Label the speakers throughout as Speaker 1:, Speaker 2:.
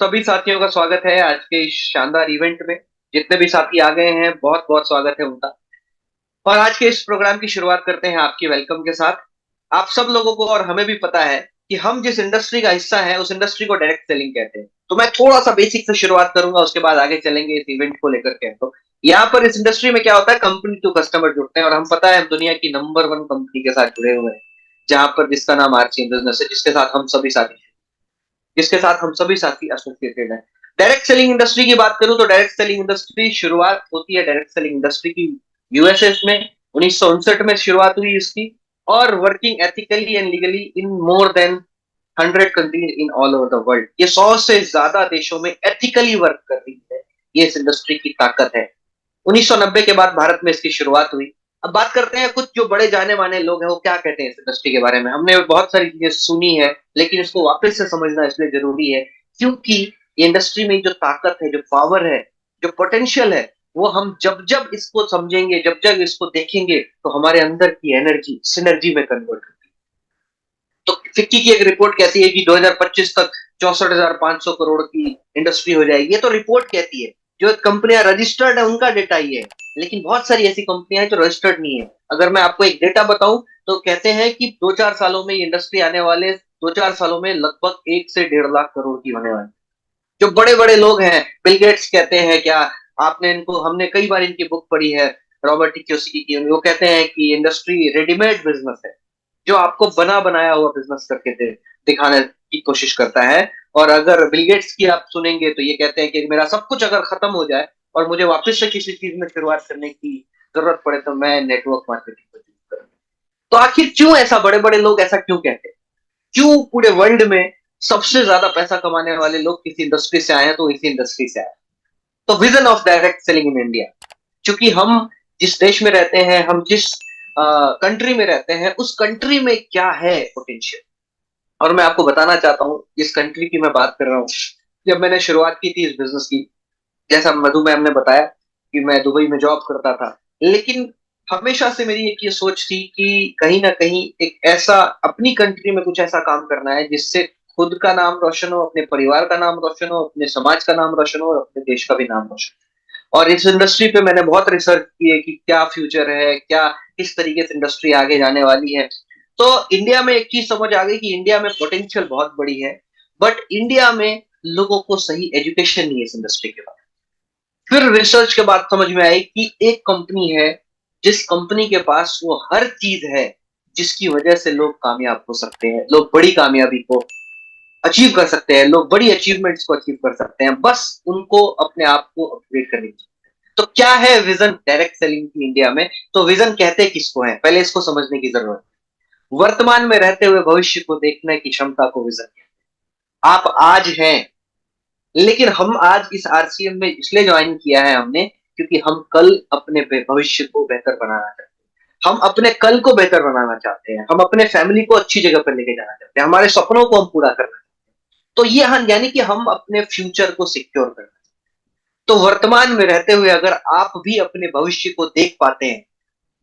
Speaker 1: सभी साथियों का स्वागत है आज के इस शानदार इवेंट में। जितने भी साथी आ गए हैं बहुत बहुत स्वागत है उनका। और आज के इस प्रोग्राम की शुरुआत करते हैं आपकी वेलकम के साथ। आप सब लोगों को और हमें भी पता है कि हम जिस इंडस्ट्री का हिस्सा है उस इंडस्ट्री को डायरेक्ट सेलिंग कहते हैं। तो मैं थोड़ा सा बेसिक से शुरुआत करूंगा, उसके बाद आगे चलेंगे इस इवेंट को लेकर के। तो यहाँ पर इस इंडस्ट्री में क्या होता है, कंपनी टू कस्टमर जुड़ते हैं और हम पता है हम दुनिया की नंबर वन कंपनी के साथ जुड़े हुए हैं, जहां पर जिसका नाम आरसी बिजनेस है, जिसके साथ हम सभी साथी एसोसिएटेड हैं। डायरेक्ट सेलिंग इंडस्ट्री की बात करूं तो डायरेक्ट सेलिंग इंडस्ट्री शुरुआत होती है डायरेक्ट सेलिंग इंडस्ट्री की यूएसए में 1959 में शुरुआत हुई इसकी। और working ethically and legally in more than 100 countries in all over the world. ये 100 से ज्यादा देशों में एथिकली वर्क कर रही है। ये इस इंडस्ट्री की ताकत है। 1990 के बाद भारत में इसकी शुरुआत हुई। अब बात करते हैं कुछ जो बड़े जाने माने लोग हैं वो क्या कहते हैं इस इंडस्ट्री के बारे में। हमने बहुत सारी चीजें सुनी है, लेकिन इसको वापस से समझना इसलिए जरूरी है क्योंकि ये इंडस्ट्री में जो ताकत है, जो पावर है, जो पोटेंशियल है, वो हम जब जब इसको समझेंगे, जब जब इसको देखेंगे, तो हमारे अंदर की एनर्जी सिनर्जी में कन्वर्ट होगी। तो फिक्की की एक रिपोर्ट कहती है कि 2025 तक 64,500 करोड़ की इंडस्ट्री हो जाएगी। ये तो रिपोर्ट कहती है, जो कंपनियां रजिस्टर्ड है उनका डेटा ये है। लेकिन बहुत सारी ऐसी कंपनियां हैं जो रजिस्टर्ड नहीं है। अगर मैं आपको एक डेटा बताऊं तो कहते हैं कि 2-4 सालों में ये इंडस्ट्री आने वाले 2-4 सालों में लगभग 1 से 1.5 लाख करोड़ की होने वाली। जो बड़े बड़े लोग हैं, बिल गेट्स कहते हैं, क्या आपने इनको, हमने कई बार इनकी बुक पढ़ी है, रॉबर्ट कियोसाकी की, वो कहते हैं कि इंडस्ट्री रेडीमेड बिजनेस है, जो आपको बना बनाया हुआ बिजनेस करके दिखाने की कोशिश करता है। और अगर बिल गेट्स की आप सुनेंगे तो ये कहते हैं कि मेरा सब कुछ अगर खत्म हो जाए और मुझे वापस से किसी चीज में शुरुआत करने की जरूरत पड़े तो मैं नेटवर्क मार्केटिंग को चूज करूंगा। तो आखिर क्यों ऐसा, बड़े बड़े लोग ऐसा क्यों कहते हैं? क्यों पूरे वर्ल्ड में सबसे ज्यादा पैसा कमाने वाले लोग किसी इंडस्ट्री से आए हैं तो इसी इंडस्ट्री से आए। तो vision of direct selling in India, क्योंकि हम जिस देश में रहते हैं, हम जिस कंट्री में रहते हैं, उस कंट्री में क्या है पोटेंशियल। और मैं आपको बताना चाहता हूँ जिस कंट्री की मैं बात कर रहा हूँ। जब मैंने शुरुआत की थी इस बिजनेस की, जैसा मधु मैम ने बताया कि मैं दुबई में जॉब करता था, लेकिन हमेशा से मेरी एक ये सोच थी कि कहीं ना कहीं एक ऐसा अपनी कंट्री में कुछ ऐसा काम करना है जिससे खुद का नाम रोशन हो, अपने परिवार का नाम रोशन हो, अपने समाज का नाम रोशन हो और अपने देश का भी नाम रोशन हो। और इस इंडस्ट्री पे मैंने बहुत रिसर्च की है कि क्या फ्यूचर है, क्या किस तरीके से इंडस्ट्री आगे जाने वाली है। तो इंडिया में एक चीज समझ आ गई कि इंडिया में पोटेंशियल बहुत बड़ी है, बट इंडिया में लोगों को सही एजुकेशन नहीं है इस इंडस्ट्री के बारे में। फिर रिसर्च के बाद समझ में आई कि एक कंपनी है जिस कंपनी के पास वो हर चीज है जिसकी वजह से लोग कामयाब हो सकते हैं, लोग बड़ी कामयाबी को अचीव कर सकते हैं, लोग बड़ी अचीवमेंट्स को अचीव कर सकते हैं, बस उनको अपने आप को अपग्रेड करनी चाहिए। तो क्या है विजन डायरेक्ट सेलिंग की इंडिया में? तो विजन कहते किसको है, पहले इसको समझने की जरूरत है। वर्तमान में रहते हुए भविष्य को देखने की क्षमता को विजन कहते हैं। आप आज हैं, लेकिन हम आज इस आरसीएम में इसलिए ज्वाइन किया है हमने क्योंकि हम कल अपने भविष्य को बेहतर बनाना चाहते हैं। हम अपने कल को बेहतर बनाना चाहते हैं, हम अपने फैमिली को अच्छी जगह पर लेके जाना चाहते हैं, हमारे सपनों को हम पूरा करना चाहते हैं। तो ये हम, यानी कि हम अपने फ्यूचर को सिक्योर करना चाहते हैं। तो वर्तमान में रहते हुए अगर आप भी अपने भविष्य को देख पाते हैं,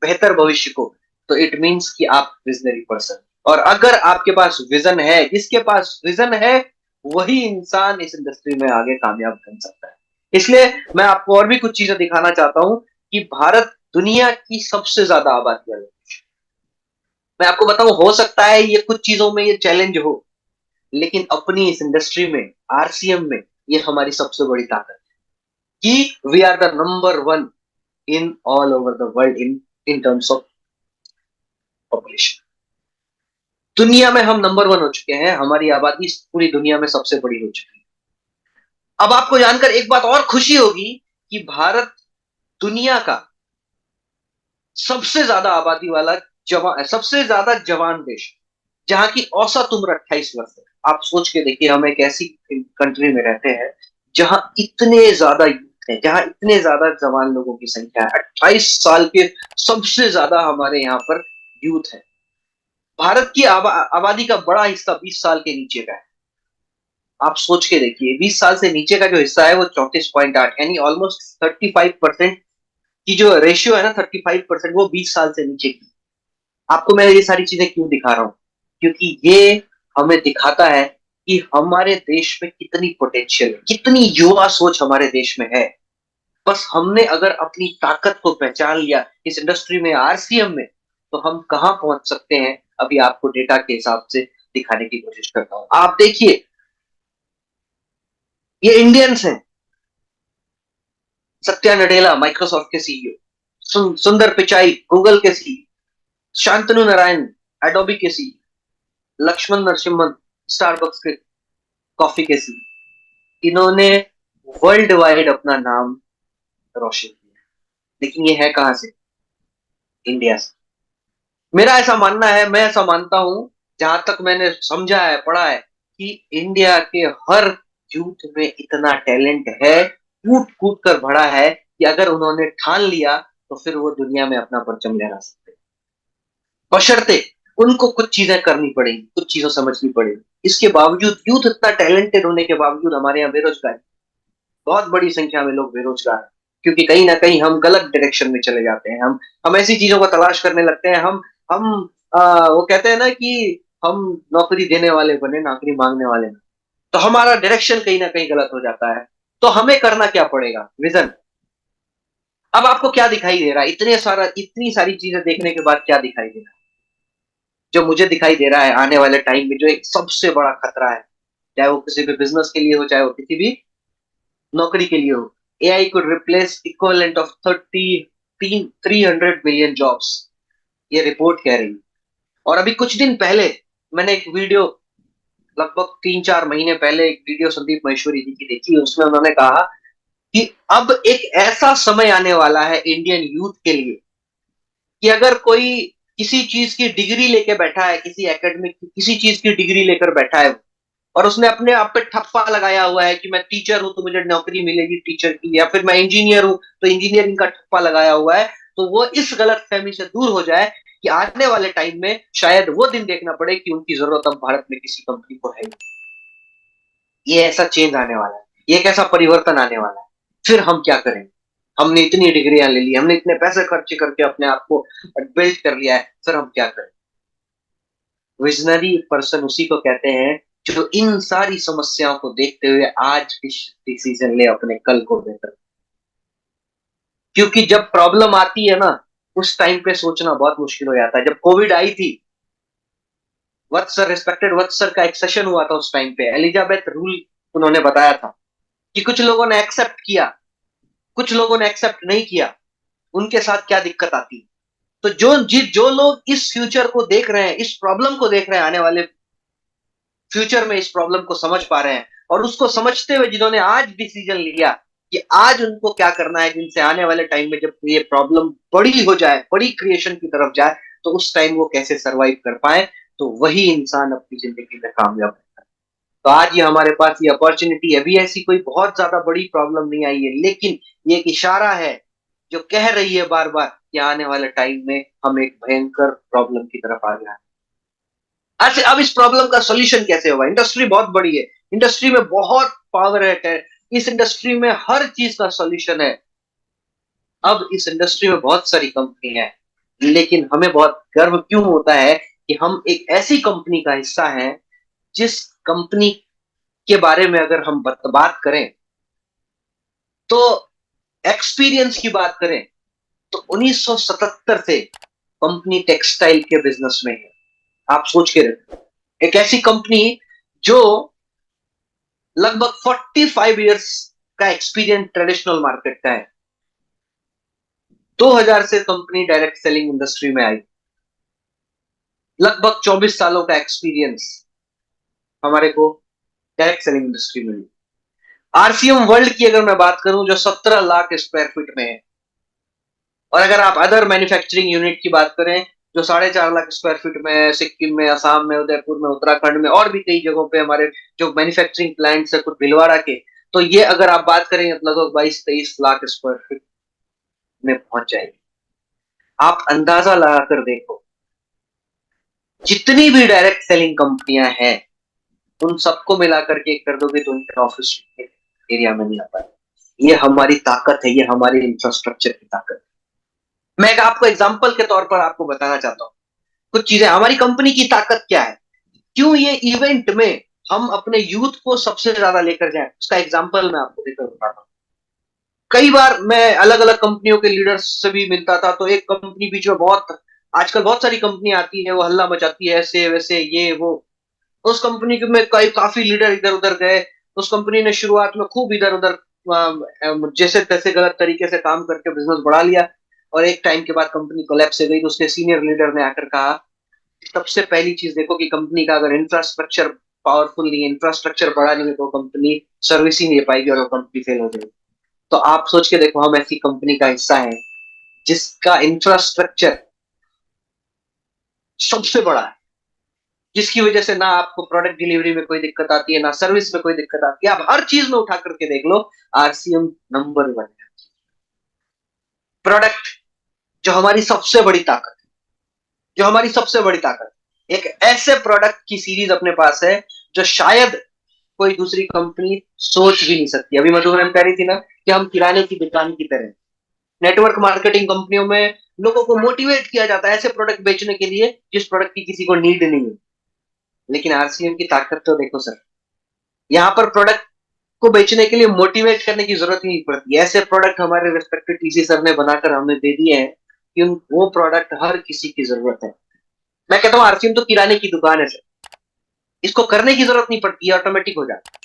Speaker 1: बेहतर भविष्य को, तो इट मीन्स कि आप विजनरी पर्सन। और अगर आपके पास विजन है, जिसके पास विजन है वही इंसान इस इंडस्ट्री में आगे कामयाब बन सकता है। इसलिए मैं आपको और भी कुछ चीजें दिखाना चाहता हूं कि भारत दुनिया की सबसे ज्यादा आबादी वाला देश है। मैं आपको बताऊं, हो सकता है ये कुछ चीजों में ये चैलेंज हो, लेकिन अपनी इस इंडस्ट्री में, आरसीएम में, ये हमारी सबसे बड़ी ताकत है कि we are the number one in all over the world in terms of population. दुनिया में हम नंबर वन हो चुके हैं, हमारी आबादी पूरी दुनिया में सबसे बड़ी हो चुकी है। अब आपको जानकर एक बात और खुशी होगी कि भारत दुनिया का सबसे ज्यादा आबादी वाला जवान, सबसे ज्यादा जवान देश, जहां की औसत उम्र 28 वर्ष है। आप सोच के देखिए, हम एक ऐसी कंट्री में रहते हैं जहां इतने ज्यादा यूथ है, जहां इतने ज्यादा जवान लोगों की संख्या है। 28 साल के सबसे ज्यादा हमारे यहाँ पर यूथ है। भारत की आबादी का बड़ा हिस्सा 20 साल के नीचे का है। आप सोच के देखिए, 20 साल से नीचे का जो हिस्सा है वो 34.8, यानी ऑलमोस्ट 35% की जो रेशियो है ना, 35% वो 20 साल से नीचे की। आपको मैं ये सारी चीजें क्यों दिखा रहा हूं? क्योंकि ये हमें दिखाता है कि हमारे देश में कितनी पोटेंशियल है, कितनी युवा सोच हमारे देश में है। बस हमने अगर अपनी ताकत को पहचान लिया इस इंडस्ट्री में, आरसीएम में, तो हम कहाँ पहुंच सकते हैं, अभी आपको डेटा के हिसाब से दिखाने की कोशिश करता हूं। आप देखिए, ये इंडियंस हैं। सत्या नडेला माइक्रोसॉफ्ट के सीईओ, सुंदर पिचाई गूगल के सीईओ, शांतनु नारायण एडोबी के सीईओ, लक्ष्मण नरसिम्हन स्टारबक्स के कॉफी के सीईओ। इन्होंने वर्ल्ड वाइड अपना नाम रोशन किया, लेकिन ये है कहां से? इंडिया से। मेरा ऐसा मानना है, मैं ऐसा मानता हूं, जहां तक मैंने समझा है, पढ़ा है, कि इंडिया के हर यूथ में इतना टैलेंट है, कूट कूट कर भरा है, कि अगर उन्होंने ठान लिया तो फिर वो दुनिया में अपना परचम लहरा सकते हैं। बशर्ते उनको कुछ चीजें करनी पड़ेगी, कुछ चीजें समझनी पड़ेगी। इसके बावजूद यूथ इतना टैलेंटेड होने के बावजूद हमारे यहाँ बेरोजगारी, बहुत बड़ी संख्या में लोग बेरोजगार हैं, क्योंकि कहीं ना कहीं हम गलत डायरेक्शन में चले जाते हैं। हम ऐसी चीजों को तलाश करने लगते हैं। हम वो कहते हैं ना कि हम नौकरी देने वाले बने, नौकरी मांगने वाले नहीं। तो हमारा डायरेक्शन कहीं ना कहीं गलत हो जाता है। तो हमें करना क्या पड़ेगा? विजन। अब आपको क्या दिखाई दे रहा है? इतनी सारी चीजें देखने के बाद क्या दिखाई दे रहा है? जो मुझे दिखाई दे रहा है आने वाले टाइम में, जो एक सबसे बड़ा खतरा है, चाहे वो किसी भी बिजनेस के लिए हो, चाहे वो किसी भी नौकरी के लिए हो। AI could replace equivalent of 300 million jobs, ये रिपोर्ट कह रही है। और अभी कुछ दिन पहले मैंने एक वीडियो, लगभग 3-4 महीने पहले एक वीडियो संदीप महेश्वरी जी की देखी। उसमें उन्होंने कहा कि अब एक ऐसा समय आने वाला है इंडियन यूथ के लिए, कि अगर कोई किसी चीज की डिग्री लेके बैठा है, किसी एकेडमिक किसी चीज की डिग्री लेकर बैठा है, और उसने अपने आप पे ठप्पा लगाया हुआ है कि मैं टीचर हूं तो मुझे नौकरी मिलेगी टीचर की, या फिर मैं इंजीनियर हूं तो इंजीनियरिंग का ठप्पा लगाया हुआ है, तो वो इस गलत फहमी से दूर हो जाए कि आने वाले टाइम में शायद वो दिन देखना पड़े कि उनकी जरूरत अब भारत में किसी कंपनी को है। ये ऐसा चेंज आने वाला है, ये एक ऐसा परिवर्तन आने वाला है। फिर हम क्या करेंगे? हमने इतनी डिग्रियां ले ली, हमने इतने पैसे खर्च करके अपने आप को बिल्ड कर लिया है, फिर हम क्या करें? विजनरी पर्सन उसी को कहते हैं जो इन सारी समस्याओं को देखते हुए आज डिसीजन ले अपने कल को बेहतर। क्योंकि जब प्रॉब्लम आती है ना, उस टाइम पे सोचना बहुत मुश्किल हो जाता है। जब कोविड आई थी, वत्सर रिस्पेक्टेड वत्सर का एक सेशन हुआ था, उस टाइम पे एलिजाबेथ रूल उन्होंने बताया था कि कुछ लोगों ने एक्सेप्ट किया, कुछ लोगों ने एक्सेप्ट नहीं किया, उनके साथ क्या दिक्कत आती। तो जो लोग इस फ्यूचर को देख रहे हैं, इस प्रॉब्लम को देख रहे हैं, आने वाले फ्यूचर में इस प्रॉब्लम को समझ पा रहे हैं, और उसको समझते हुए जिन्होंने आज डिसीजन लिया कि आज उनको क्या करना है, जिनसे आने वाले टाइम में जब ये प्रॉब्लम बड़ी हो जाए, बड़ी क्रिएशन की तरफ जाए, तो उस टाइम वो कैसे सरवाइव कर पाए, तो वही इंसान अपनी जिंदगी में कामयाब है। तो आज ये हमारे पास ये अपॉर्चुनिटी है। अभी ऐसी कोई बहुत ज्यादा बड़ी प्रॉब्लम नहीं आई है, लेकिन ये एक इशारा है जो कह रही है बार बार कि आने वाले टाइम में हम एक भयंकर प्रॉब्लम की तरफ आ गए। अच्छा, अब इस प्रॉब्लम का सोल्यूशन कैसे होगा? इंडस्ट्री बहुत बड़ी है, इंडस्ट्री में बहुत पावर है, इस इंडस्ट्री में हर चीज का सोल्यूशन है। अब इस इंडस्ट्री में बहुत सारी कंपनियां हैं, लेकिन हमें बहुत गर्व क्यों होता है कि हम एक ऐसी कंपनी का हिस्सा हैं, जिस कंपनी के बारे में अगर हम बात करें, तो एक्सपीरियंस की बात करें, तो 1977 से कंपनी टेक्सटाइल के बिजनेस में है। आप सोच के रखें, एक ऐसी कंपनी जो लगभग 45 इयर्स का एक्सपीरियंस ट्रेडिशनल मार्केट का है। 2000 से कंपनी डायरेक्ट सेलिंग इंडस्ट्री में आई, लगभग 24 सालों का एक्सपीरियंस हमारे को डायरेक्ट सेलिंग इंडस्ट्री में। आरसीएम वर्ल्ड की अगर मैं बात करूं, जो 17 लाख स्क्वायर फीट में है, और अगर आप अदर मैन्युफैक्चरिंग यूनिट की बात करें, जो 4.5 लाख स्क्वायर फीट में है, सिक्किम में, असम में, उदयपुर में, उत्तराखंड में, और भी कई जगहों पे हमारे जो मैन्युफैक्चरिंग प्लांट्स है, कुछ भिलवाड़ा के, तो ये अगर आप बात करें तो लगभग 22-23 लाख स्क्वायर फीट में पहुंच जाएगी। आप अंदाजा लगाकर देखो, जितनी भी डायरेक्ट सेलिंग कंपनियां हैं, उन सबको मिलाकर के कर दोगे तो उनके ऑफिस एरिया में नहीं आ पाए। ये हमारी ताकत है, ये हमारी इंफ्रास्ट्रक्चर की ताकत है। मैं आपको एग्जांपल के तौर पर आपको बताना चाहता हूँ कुछ चीजें, हमारी कंपनी की ताकत क्या है। क्यों ये इवेंट में हम अपने यूथ को सबसे ज्यादा लेकर जाएं, उसका एग्जाम्पल मैं आपको देकर बताता हूँ। कई बार मैं अलग अलग कंपनियों के लीडर्स से भी मिलता था, तो एक कंपनी बीच में बहुत, आजकल बहुत सारी कंपनी आती है, वो हल्ला मचाती है, ऐसे वैसे ये वो। उस कंपनी के में कई काफी लीडर इधर उधर गए। उस कंपनी ने शुरुआत में खूब इधर उधर जैसे तैसे गलत तरीके से काम करके बिजनेस बढ़ा लिया, और एक टाइम के बाद कंपनी कोलैप्स हो गई। तो उसके सीनियर लीडर ने आकर कहा, सबसे पहली चीज देखो कि कंपनी का अगर इंफ्रास्ट्रक्चर पावरफुल नहीं है, इंफ्रास्ट्रक्चर बड़ा नहीं है, तो कंपनी सर्विस ही नहीं दे पाएगी और वो कंपनी फेल हो जाएगी। तो आप सोच के देखो, हम ऐसी कंपनी का हिस्सा है जिसका इंफ्रास्ट्रक्चर सबसे बड़ा है, जिसकी वजह से ना आपको प्रोडक्ट डिलीवरी में कोई दिक्कत आती है, ना सर्विस में कोई दिक्कत आती है। आप हर चीज में उठा करके देख लो, आरसीएम नंबर वन है। प्रोडक्ट, जो हमारी सबसे बड़ी ताकत, जो हमारी सबसे बड़ी ताकत, एक ऐसे प्रोडक्ट की सीरीज अपने पास है जो शायद कोई दूसरी कंपनी सोच भी नहीं सकती। अभी मधु मैम कह रही थी ना कि हम किराने की दुकान की तरह, नेटवर्क मार्केटिंग कंपनियों में लोगों को मोटिवेट किया जाता है ऐसे प्रोडक्ट बेचने के लिए जिस प्रोडक्ट की किसी को नीड नहीं है। लेकिन आरसीएम की ताकत तो देखो सर, यहाँ पर प्रोडक्ट को बेचने के लिए मोटिवेट करने की जरूरत नहीं पड़ती। ऐसे प्रोडक्ट हमारे रिस्पेक्टेड टीसी सर ने बनाकर हमें दे दिए हैं कि वो प्रोडक्ट हर किसी की जरूरत है। मैं कहता हूँ आरसीएम तो किराने की दुकान है सर, इसको करने की जरूरत नहीं पड़ती, ऑटोमेटिक हो जाता है।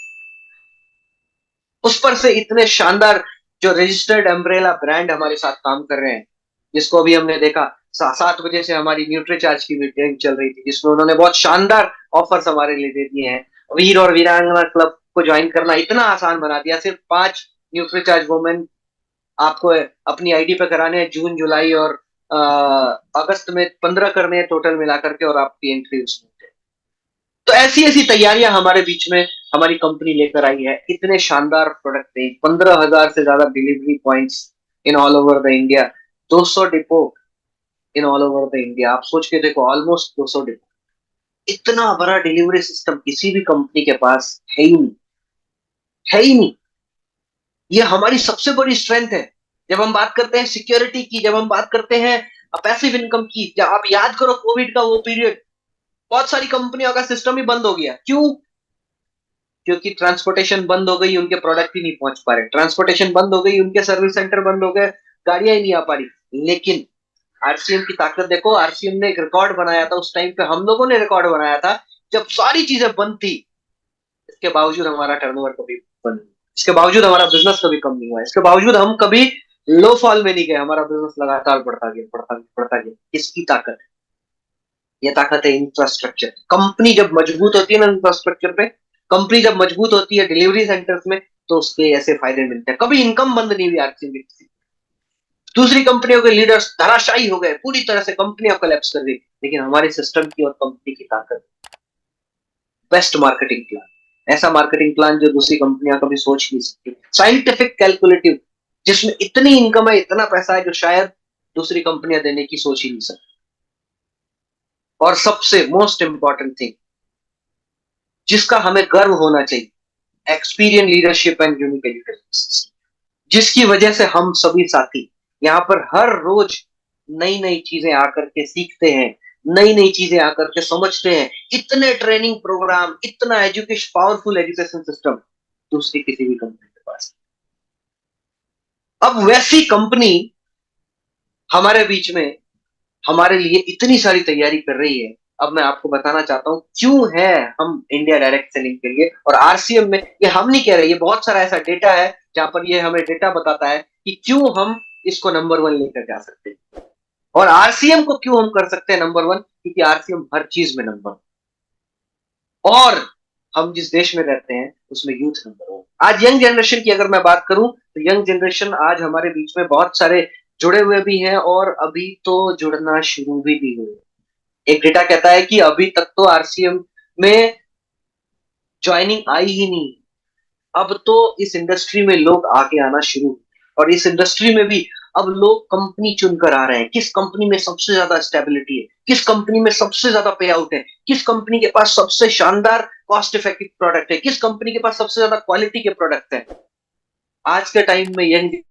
Speaker 1: उस पर से इतने शानदार जो रजिस्टर्ड अम्ब्रेला ब्रांड हमारे साथ काम कर रहे हैं, जिसको अभी हमने देखा 7 बजे से हमारी न्यूट्रीचार्ज की मीटिंग चल रही थी, जिसमें उन्होंने बहुत शानदार ऑफर्स हमारे लिए दे दिए हैं। वीर और वीरांगना क्लब को ज्वाइन करना इतना आसान बना दिया। सिर्फ 5 न्यूट्रीचार्ज वुमेन आपको अपनी आईडी पे कराने हैं, जून जुलाई और अगस्त में 15 करने हैं टोटल मिलाकर के, और आपकी एंट्री उसमें। तो ऐसी ऐसी तैयारियां हमारे बीच में हमारी कंपनी लेकर आई है। इतने शानदार प्रोडक्ट थे, 15,000 से ज्यादा delivery points in all over the India, 200 depot in all over the India. आप सोच के देखो, ऑलमोस्ट 200 डिपो, इतना बड़ा डिलीवरी सिस्टम किसी भी कंपनी के पास है ही नहीं, है ही नहीं। ये हमारी सबसे बड़ी स्ट्रेंथ है। जब हम बात करते हैं सिक्योरिटी की, जब हम बात करते हैं पैसिव इनकम की, जब आप याद करो कोविड का वो पीरियड, बहुत सारी कंपनियों का सिस्टम ही बंद हो गया। क्यों? क्योंकि ट्रांसपोर्टेशन बंद हो गई, उनके प्रोडक्ट ही नहीं पहुंच पा रहे। ट्रांसपोर्टेशन बंद हो गई, उनके सर्विस सेंटर बंद हो गए, गाड़ियां ही नहीं आ पा रही। लेकिन आरसीएम की ताकत देखो, आरसीएम ने एक रिकॉर्ड बनाया था, उस टाइम पे हम लोगों ने रिकॉर्ड बनाया था जब सारी चीजें बंद थी। इसके बावजूद हमारा टर्नओवर कभी बंद नहीं, इसके बावजूद हमारा बिजनेस कभी कम नहीं हुआ, इसके बावजूद हम कभी लो फॉल में नहीं गए, हमारा बिजनेस लगातार बढ़ता गया, बढ़ता गया, बढ़ता गया। इसकी ताकत है, ये ताकत है इंफ्रास्ट्रक्चर। कंपनी जब मजबूत होती है ना इंफ्रास्ट्रक्चर पे, कंपनी जब मजबूत होती है डिलीवरी सेंटर्स में, तो उसके ऐसे फायदे मिलते हैं। कभी इनकम बंद नहीं हुई आरसीएम की। दूसरी कंपनियों के लीडर्स धराशायी हो गए, पूरी तरह से कंपनियां कोलैप्स कर गई, लेकिन हमारे सिस्टम की और कंपनी की ताकत, बेस्ट मार्केटिंग प्लान, ऐसा मार्केटिंग प्लान जो दूसरी कंपनियां कभी सोच नहीं सकती, साइंटिफिक कैलकुलेटिव, जिसमें इतनी इनकम है, इतना पैसा है जो शायद दूसरी कंपनियां देने की सोच ही नहीं सकती। और सबसे मोस्ट इंपॉर्टेंट थिंग जिसका हमें गर्व होना चाहिए, experience leadership and unique education, जिसकी वजह से हम सभी साथी यहाँ पर हर रोज नई नई चीजें आकर के सीखते हैं, नई नई चीजें आकर के समझते हैं। इतने ट्रेनिंग प्रोग्राम, इतना एजुकेशन, पावरफुल एजुकेशन सिस्टम दूसरी किसी भी कंपनी के पास। अब वैसी कंपनी हमारे बीच में हमारे लिए इतनी सारी तैयारी कर रही है। अब मैं आपको बताना चाहता हूं क्यों है हम इंडिया डायरेक्ट सेलिंग के लिए और आरसीएम में। ये हम नहीं कह रहे, ये बहुत सारा ऐसा डेटा है जहां पर ये हमें डेटा बताता है कि क्यों हम इसको नंबर वन लेकर जा सकते हैं। और आरसीएम को क्यों हम कर सकते हैं नंबर वन, क्योंकि आरसीएम हर चीज में नंबर, और हम जिस देश में रहते हैं उसमें यूथ नंबर वन। आज यंग जनरेशन की अगर मैं बात करूं तो यंग जनरेशन आज हमारे बीच में बहुत सारे जुड़े हुए भी हैं, और अभी तो जुड़ना शुरू भी नहीं हुए। एक डेटा कहता है कि अभी तक तो आरसीएम में ज्वाइनिंग आई ही नहीं, अब तो इस इंडस्ट्री में लोग आगे आना शुरू, और इस इंडस्ट्री में भी अब लोग कंपनी चुनकर आ रहे हैं। किस कंपनी में सबसे ज्यादा स्टेबिलिटी है, किस कंपनी में सबसे ज्यादा पे आउट है, किस कंपनी के पास सबसे शानदार कॉस्ट इफेक्टिव प्रोडक्ट है, किस कंपनी के पास सबसे ज्यादा क्वालिटी के प्रोडक्ट है। आज के टाइम में यंग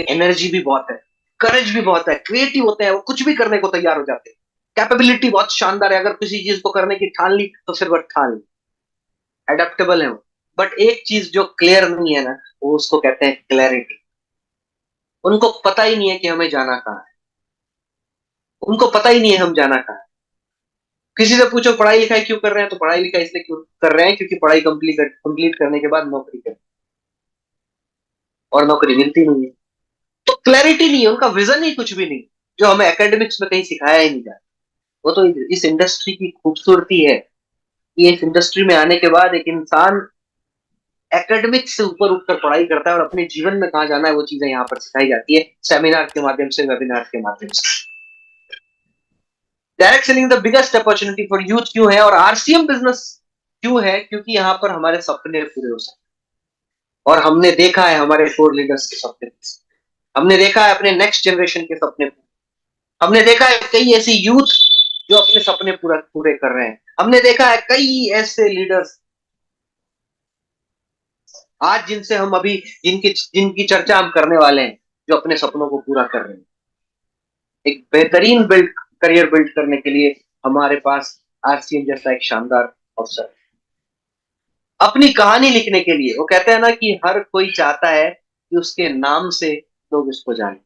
Speaker 1: एनर्जी भी बहुत है, करेज भी बहुत है, क्रिएटिव होते हैं, वो कुछ भी करने को तैयार हो जाते हैं। कैपेबिलिटी बहुत शानदार है, अगर किसी चीज को करने की ठान ली तो फिर वो ठान ली, एडेप्टेबल है वो। बट एक चीज जो क्लियर नहीं है ना, वो उसको कहते हैं क्लैरिटी। उनको पता ही नहीं है कि हमें जाना कहाँ है, उनको पता ही नहीं है हम जाना कहाँ है। किसी से पूछो पढ़ाई लिखाई क्यों कर रहे हैं, तो पढ़ाई लिखाई इसलिए क्यों कर रहे हैं क्योंकि पढ़ाई कंप्लीट करने के बाद नौकरी करें, और नौकरी मिलती नहीं है। तो क्लैरिटी नहीं है, उनका विजन ही कुछ भी नहीं, जो हमें एकेडमिक्स में कहीं सिखाया ही नहीं जाता। वो तो इस इंडस्ट्री की खूबसूरती है कि इस इंडस्ट्री में आने के बाद एक इंसान एकेडमिक्स से ऊपर उठकर पढ़ाई करता है, और अपने जीवन में कहाँ जाना है वो चीजें यहाँ पर सिखाई जाती है, सेमिनार के माध्यम से, वेबिनार के माध्यम से। Direct selling the biggest opportunity for youth क्यों है, और आरसीएम बिजनेस क्यों है? क्योंकि यहाँ पर हमारे सपने पूरे हो सकते हैं, और हमने देखा है हमारे फोर लीडर्स के सपने, हमने देखा है अपने नेक्स्ट जनरेशन के सपने, हमने देखा है कई ऐसी यूथ जो अपने सपने पूरा पूरे कर रहे हैं, हमने देखा है कई ऐसे लीडर्स आज जिनसे हम अभी जिनकी जिनकी चर्चा हम करने वाले हैं, जो अपने सपनों को पूरा कर रहे हैं। एक बेहतरीन करियर बिल्ड करने के लिए हमारे पास आरसीएम जैसा एक शानदार अवसर है। अपनी कहानी लिखने के लिए वो कहते हैं ना कि हर कोई चाहता है कि उसके नाम से लोग उसको जाने,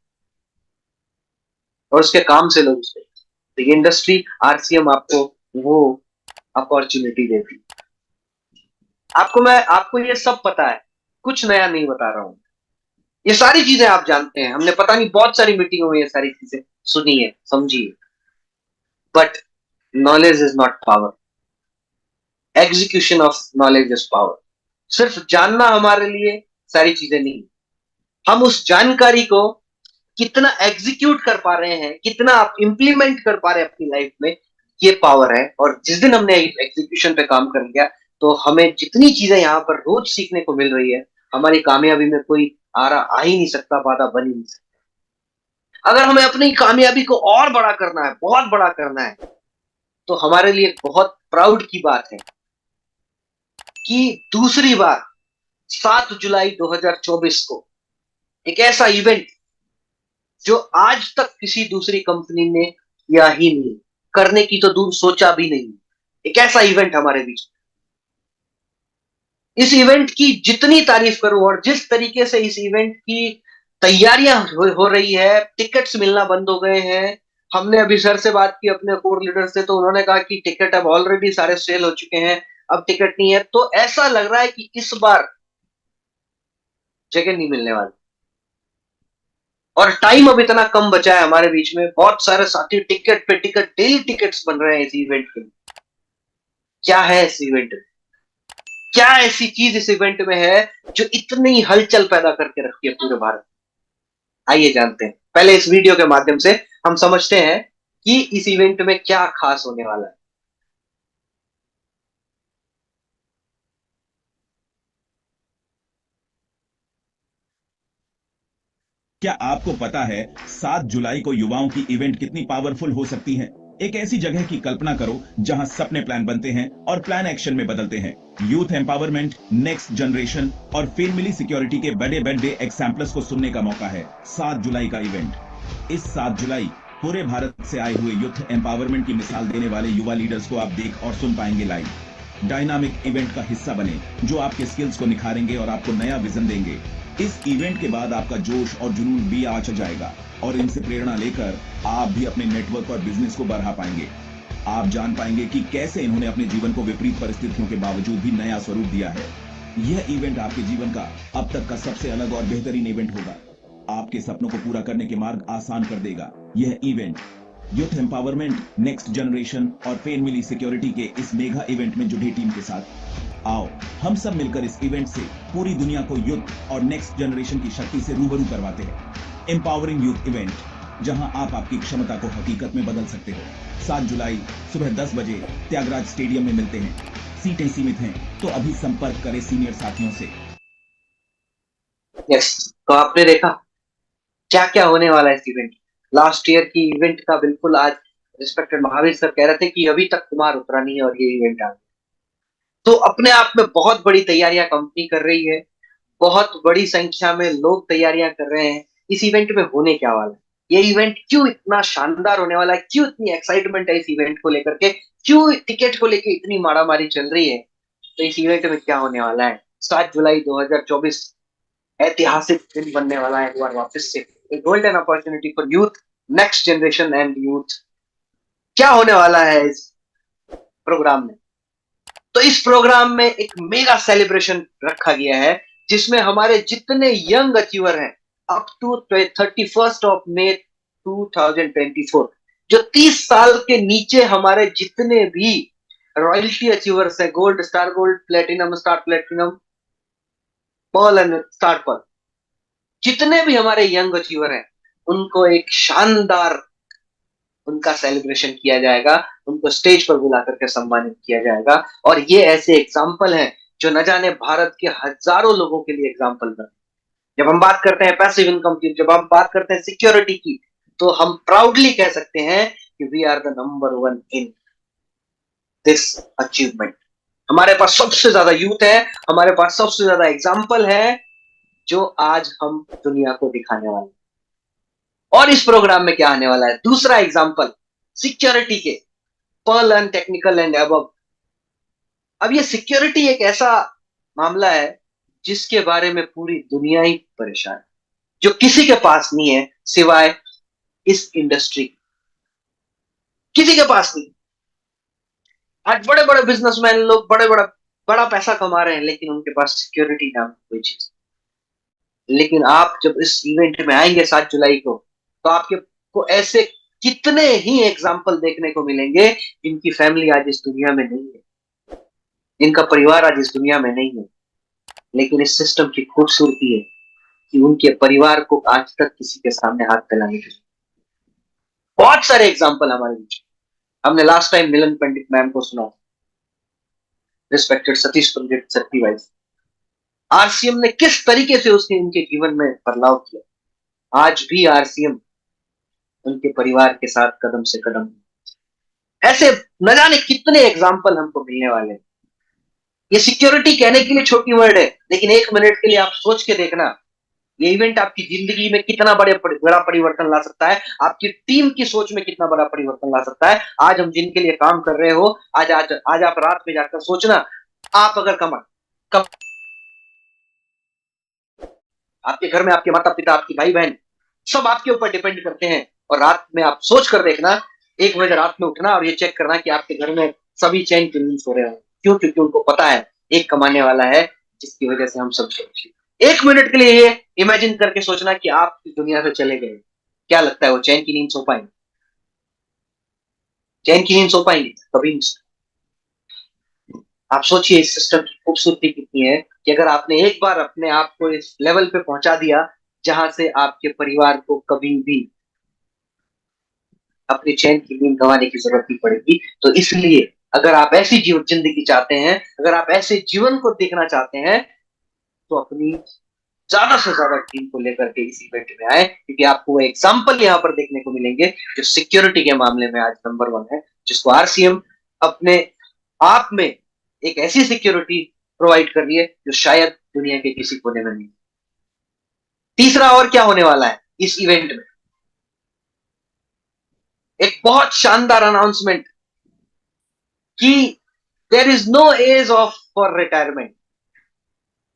Speaker 1: और उसके काम से लोग उसको, तो ये इंडस्ट्री आरसीएम आपको वो अपॉर्चुनिटी देती है। आपको ये सब पता है, कुछ नया नहीं बता रहा हूं, ये सारी चीजें आप जानते हैं, हमने पता नहीं बहुत सारी मीटिंगों में ये सारी चीजें सुनी है, समझी है। But knowledge is not power, execution of knowledge is power. सिर्फ जानना हमारे लिए सारी चीजें नहीं, हम उस जानकारी को कितना एग्जीक्यूट कर पा रहे हैं, कितना आप इंप्लीमेंट कर पा रहे हैं अपनी लाइफ में, ये पावर है। और जिस दिन हमने एग्जीक्यूशन पे काम कर लिया, तो हमें जितनी चीजें यहाँ पर रोज सीखने को मिल रही है, हमारी कामयाबी में कोई आ ही नहीं सकता, बाधा बन ही नहीं सकता। अगर हमें अपनी कामयाबी को और बड़ा करना है, बहुत बड़ा करना है, तो हमारे लिए बहुत प्राउड की बात है कि दूसरी बार 7 जुलाई 2024 को एक ऐसा इवेंट जो आज तक किसी दूसरी कंपनी ने किया ही नहीं, करने की तो दूर सोचा भी नहीं, एक ऐसा इवेंट हमारे बीच। इस इवेंट की जितनी तारीफ करूं, और जिस तरीके से इस इवेंट की तैयारियां हो रही है, टिकट्स मिलना बंद हो गए हैं। हमने अभी सर से बात की, अपने कोर लीडर से, तो उन्होंने कहा कि टिकट अब ऑलरेडी सारे सेल हो चुके हैं, अब टिकट नहीं है। तो ऐसा लग रहा है कि इस बार जगह नहीं मिलने वाली, और टाइम अब इतना कम बचा है हमारे बीच में, बहुत सारे साथी टिकट पे टिकट, डेली टिकट्स बन रहे हैं इस इवेंट के लिए। क्या है इस इवेंट में, क्या ऐसी चीज इस इवेंट में है जो इतनी हलचल पैदा करके रखती है पूरे भारत? आइए जानते हैं, पहले इस वीडियो के माध्यम से हम समझते हैं कि इस इवेंट में क्या खास होने वाला है।
Speaker 2: क्या आपको पता है 7 जुलाई को युवाओं की इवेंट कितनी पावरफुल हो सकती है? एक ऐसी जगह की कल्पना करो जहां सपने प्लान बनते हैं और प्लान एक्शन में बदलते हैं। यूथ एम्पावरमेंट, नेक्स्ट जनरेशन और फैमिली सिक्योरिटी के बड़े बड़े एग्जाम्पल्स को सुनने का मौका है। 7 जुलाई का इवेंट। इस 7 जुलाई पूरे भारत से आए हुए यूथ एम्पावरमेंट की मिसाल देने वाले युवा लीडर्स को आप देख और सुन पाएंगे लाइव। डायनामिक इवेंट का हिस्सा बने जो आपके स्किल्स को निखारेंगे और आपको नया विजन देंगे। इस इवेंट के बाद आपका जोश और जुनून भी आ जाएगा, और इनसे प्रेरणा लेकर आप भी अपने नेटवर्क और बिजनेस को बढ़ा पाएंगे। आप जान पाएंगे कि कैसे इन्होंने अपने जीवन को विपरीत परिस्थितियों के बावजूद भी नया स्वरूप दिया है। यह इवेंट आपके जीवन का अब तक का सबसे अलग और बेहतरीन इवेंट होगा। आपके सपनों को पूरा करने के मार्ग आसान कर देगा। यह event youth empowerment, next generation और फैमिली सिक्योरिटी के इस मेगा इवेंट में जुड़ी टीम के साथ आओ हम सब मिलकर इस इवेंट से पूरी दुनिया को यूथ और नेक्स्ट जनरेशन की शक्ति से रूबरू करवाते हैं। एम्पावरिंग यूथ इवेंट, जहां आप आपकी क्षमता को हकीकत में बदल सकते हो। 7 जुलाई सुबह 10 बजे त्यागराज स्टेडियम में मिलते हैं। सीटें सीमित हैं, तो अभी संपर्क करें सीनियर साथियों से।
Speaker 1: यस, तो आपने देखा क्या क्या होने वाला है इस इवेंट। लास्ट ईयर की इवेंट का बिल्कुल आज रिस्पेक्टेड महावीर सर कह रहे थे कि अभी तक कुमार उतरा नहीं है, और ये इवेंट आ गया। तो अपने आप में बहुत बड़ी तैयारियां कंपनी कर रही है, बहुत बड़ी संख्या में लोग तैयारियां कर रहे हैं। इस इवेंट में होने क्या वाला है, ये इवेंट क्यों इतना शानदार होने वाला है, क्यों इतनी एक्साइटमेंट है इस इवेंट को लेकर के, क्यों टिकट को लेकर इतनी मारामारी चल रही है, तो इस इवेंट में क्या होने वाला है। 7 जुलाई 2024 ऐतिहासिक दिन बनने वाला है, एक बार वापस से एक golden opportunity for youth, next generation and youth. क्या होने वाला है इस प्रोग्राम में, तो इस प्रोग्राम में एक मेगा सेलिब्रेशन रखा गया है, जिसमें हमारे जितने यंग अचीवर हैं अप टू 31 मई 2024, जो 30 साल के नीचे हमारे जितने भी रॉयल्टी अचीवर्स हैं, gold, star gold, platinum, star platinum, pearl and star pearl, जितने भी हमारे यंग अचीवर हैं, उनको एक शानदार उनका सेलिब्रेशन किया जाएगा, उनको स्टेज पर बुला करके सम्मानित किया जाएगा। और ये ऐसे एग्जाम्पल हैं जो न जाने भारत के हजारों लोगों के लिए एग्जाम्पल बने। जब हम बात करते हैं पैसिव इनकम की, जब हम बात करते हैं सिक्योरिटी की, तो हम प्राउडली कह सकते हैं कि we are the number 1 in this achievement. हमारे पास सबसे ज्यादा यूथ है, हमारे पास सबसे ज्यादा एग्जाम्पल है जो आज हम दुनिया को दिखाने वाले हैं। और इस प्रोग्राम में क्या आने वाला है, दूसरा एग्जाम्पल सिक्योरिटी के, Perl and technical and above. अब ये सिक्योरिटी एक ऐसा मामला है जिसके बारे में पूरी दुनिया ही परेशान है, जो किसी के पास नहीं है सिवाय इस इंडस्ट्री, किसी के पास नहीं। आज बड़े बड़े बिजनेसमैन लोग बड़े बड़ा बड़ा पैसा कमा रहे हैं, लेकिन उनके पास सिक्योरिटी नाम की कोई चीज। लेकिन आप जब इस इवेंट में आएंगे 7 जुलाई को, तो आपके को ऐसे कितने ही एग्जाम्पल देखने को मिलेंगे जिनकी फैमिली आज इस दुनिया में नहीं है, जिनका परिवार आज इस दुनिया में नहीं है, लेकिन इस सिस्टम की खूबसूरती है कि उनके परिवार को आज तक किसी के सामने हाथ फैलाने की, बहुत सारे एग्जाम्पल हमारे बीच। हमने लास्ट टाइम मिलन पंडित मैम को सुना, रिस्पेक्टेड सतीश पंडित सत्ती वाइफ, आरसीएम ने किस तरीके से उसने उनके जीवन में बदलाव किया। आज भी आरसीएम उनके परिवार के साथ कदम से कदम, ऐसे न जाने कितने एग्जाम्पल हमको मिलने वाले हैं। ये सिक्योरिटी कहने के लिए छोटी वर्ड है, लेकिन एक मिनट के लिए आप सोच के देखना, ये इवेंट आपकी जिंदगी में कितना बड़ा परिवर्तन ला सकता है, आपकी टीम की सोच में कितना बड़ा परिवर्तन ला सकता है। आज हम जिनके लिए काम कर रहे हो, आज आप रात में जाकर सोचना, आप अगर कम आपके घर में आपके माता पिता, आपके भाई बहन सब आपके ऊपर डिपेंड करते हैं, और रात में आप सोच कर देखना, 1 बजे रात में उठना और ये चेक करना कि आपके घर में सभी चैन की नींद सो रहे हो। क्यों? क्योंकि उनको पता है एक कमाने वाला है जिसकी वजह से हम सब सुरक्षित। 1 मिनट के लिए ये इमेजिन करके सोचना कि आप इस दुनिया से चले गए, क्या लगता है वो चैन की नींद सो पाएंगे? चैन की नींद सो पाएंगे? कभी नहीं। आप सोचिए इस सिस्टम की खूबसूरती कितनी है कि अगर आपने एक बार अपने आप को इस लेवल पे पहुंचा दिया जहां से आपके परिवार को कभी भी अपनी चैन की नींद गंवाने की जरूरत नहीं पड़ेगी। तो इसलिए अगर आप ऐसी जीवन जिंदगी चाहते हैं, अगर आप ऐसे जीवन को देखना चाहते हैं, तो अपनी ज्यादा से ज्यादा टीम को लेकर के इस इवेंट में आए, क्योंकि आपको वो एग्जाम्पल यहाँ पर देखने को मिलेंगे जो सिक्योरिटी के मामले में आज नंबर 1 है, जिसको आरसीएम अपने आप में एक ऐसी सिक्योरिटी प्रोवाइड कर रही है जो शायद दुनिया के किसी कोने में नहीं। तीसरा और क्या होने वाला है इस इवेंट में, एक बहुत शानदार अनाउंसमेंट कि there is no age of for retirement.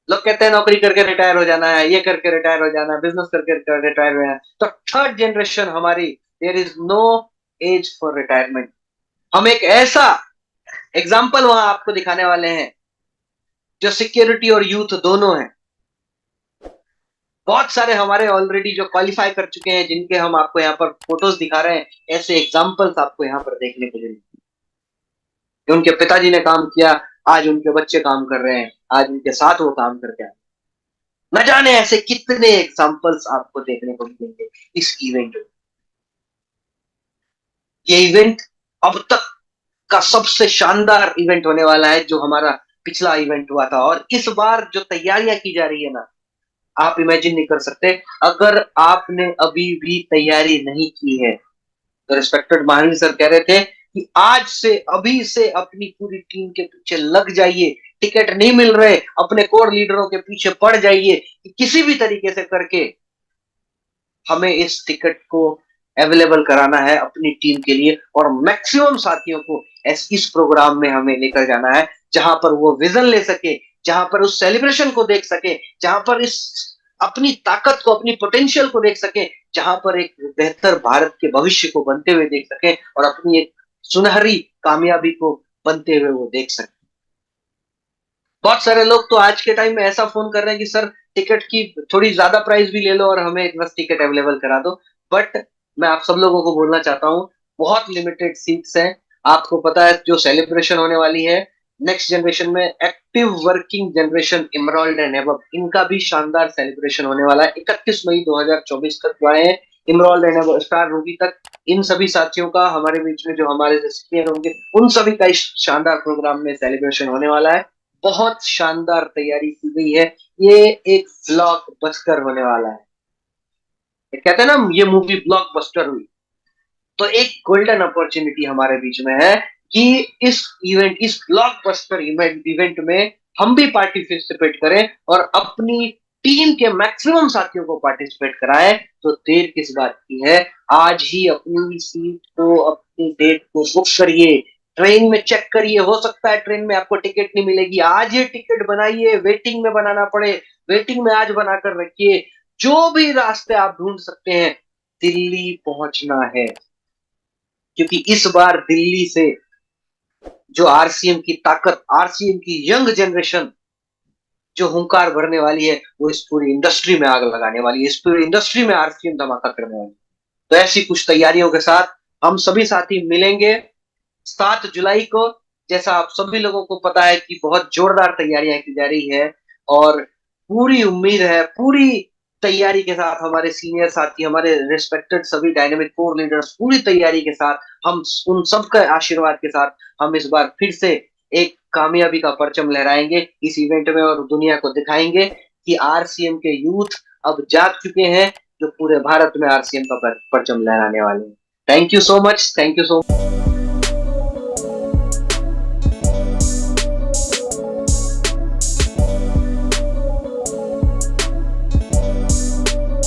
Speaker 1: लोग कहते हैं नौकरी करके रिटायर हो जाना है, ये करके रिटायर हो जाना है, बिजनेस करके रिटायर हो जाना है। तो थर्ड जनरेशन हमारी, there is no age for retirement. हम एक ऐसा एग्जाम्पल वहां आपको दिखाने वाले हैं जो सिक्योरिटी और यूथ दोनों है। बहुत सारे हमारे ऑलरेडी जो क्वालिफाई कर चुके हैं, जिनके हम आपको यहाँ पर फोटोज दिखा रहे हैं, ऐसे एग्जाम्पल्स आपको यहाँ पर देखने को मिलेंगे। उनके पिताजी ने काम किया, आज उनके बच्चे काम कर रहे हैं, आज उनके साथ वो काम करके आए। न जाने ऐसे कितने एग्जाम्पल्स आपको देखने को मिलेंगे इस इवेंट में। ये इवेंट अब तक का सबसे शानदार इवेंट होने वाला है जो हमारा पिछला इवेंट हुआ था, और इस बार जो तैयारियां की जा रही है ना, आप इमेजिन नहीं कर सकते। अगर आपने अभी भी तैयारी नहीं की है, तो रिस्पेक्टेड महावीर सर कह रहे थे कि आज से, अभी से अपनी पूरी टीम के पीछे लग जाइए। टिकट नहीं मिल रहे, अपने कोर लीडरों के पीछे पड़ जाइए कि किसी भी तरीके से करके हमें इस टिकट को अवेलेबल कराना है अपनी टीम के लिए और मैक्सिमम साथियों को इस प्रोग्राम में हमें लेकर जाना है, जहां पर वो विजन ले सके, जहां पर उस सेलिब्रेशन को देख सके, जहां पर इस अपनी ताकत को, अपनी पोटेंशियल को देख सके, जहां पर एक बेहतर भारत के भविष्य को बनते हुए देख सके और अपनी एक सुनहरी कामयाबी को बनते हुए वो देख सके। बहुत सारे लोग तो आज के टाइम में ऐसा फोन कर रहे हैं कि सर टिकट की थोड़ी ज्यादा प्राइस भी ले लो और हमें बस टिकट अवेलेबल करा दो। बट मैं आप सब लोगों को बोलना चाहता हूँ, बहुत लिमिटेड सीट्स हैं। आपको पता है जो सेलिब्रेशन होने वाली है नेक्स्ट जनरेशन में, active working generation emerald and above, इनका भी शानदार सेलिब्रेशन होने वाला है 31 मई 2024 तक जो आए हैं emerald and above star Ruby तक। इन सभी साथियों का हमारे बीच में जो हमारे सीनियर होंगे उन सभी का इस शानदार प्रोग्राम में सेलिब्रेशन होने वाला है। बहुत शानदार तैयारी की गई है। ये एक ब्लॉकबस्टर होने वाला है। कहते हैं ना ये मूवी ब्लॉकबस्टर हुई, तो एक गोल्डन अपॉर्चुनिटी हमारे बीच में है कि इस ब्लॉकबस्टर इवेंट में हम भी पार्टिसिपेट करें और अपनी टीम के मैक्सिमम साथियों को पार्टिसिपेट कराएं। तो देर किस बात की है, आज ही अपनी सीट को, अपनी डेट को बुक करिए, ट्रेन में चेक करिए, हो सकता है ट्रेन में आपको टिकट नहीं मिलेगी, आज ही टिकट बनाइए, वेटिंग में बनाना पड़े वेटिंग में आज बनाकर रखिए। जो भी रास्ते आप ढूंढ सकते हैं, दिल्ली पहुंचना है, क्योंकि इस बार दिल्ली से जो आरसीएम की ताकत, आरसीएम की यंग जनरेशन जो हुंकार भरने वाली है, वो इस पूरी इंडस्ट्री में आग लगाने वाली है, इस पूरी इंडस्ट्री में आरसीएम धमाका करने वाली है। तो ऐसी कुछ तैयारियों के साथ हम सभी साथी मिलेंगे 7 जुलाई को। जैसा आप सभी लोगों को पता है कि बहुत जोरदार तैयारियां की जा रही है और पूरी उम्मीद है, पूरी तैयारी के साथ हमारे सीनियर साथी, हमारे रिस्पेक्टेड सभी डायनेमिक कोर लीडर्स पूरी तैयारी के साथ, हम उन सबके आशीर्वाद के साथ हम इस बार फिर से एक कामयाबी का परचम लहराएंगे इस इवेंट में और दुनिया को दिखाएंगे कि आरसीएम के यूथ अब जाग चुके हैं, जो पूरे भारत में आरसीएम का परचम लहराने वाले हैं। Thank you so much, thank you so much.